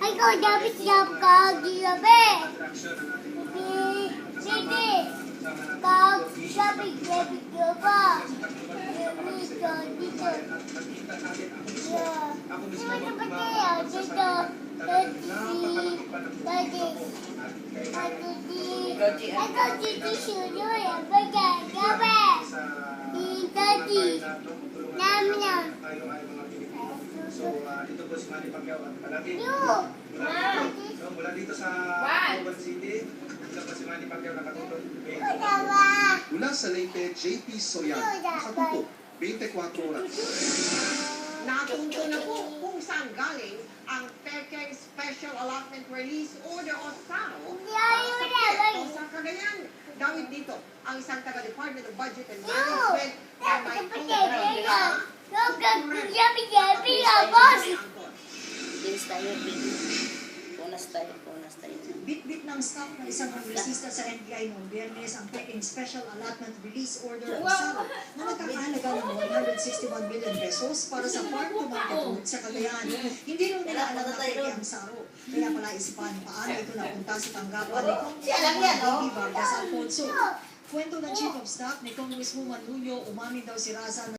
Ikaw dapat siap kagabi. Sige. Kag sabi ko ba? Dito. Yeah. Sino ba tayo? Dito. Ikaw dito suyo ya. Gabi. Daddy. Namin. So, ito po si Manny Pacquiao at palagi. Mula dito sa Quezon City, ito po si Manny Pacquiao nakatutok. Mula sa Leyte, JP Soriano, nakatutok 24 oras. Napunto na po kung saan galing ang Peke Special Allotment Release Order o SAO sa Cagayan. Dawit dito ang isang taga-Department of Budget and Management na may Bilis tayo, Punas tayo. Bit-bit ng staff ng isang kongresista sa NBI noong Biyernes ang Peking Special Allotment Release Order o SAO na nagkakahalaga ng 161 billion pesos para sa farm-to-market route sa Cagayan. Hindi rin nila alam na Peke ang SAO. Kaya pala isipan paano ito napunta sa tanggapan ni Congresswoman Vargas Alfonso. Kwento ng Chief of Staff ni Congresswoman Nuño, umamin daw si Raza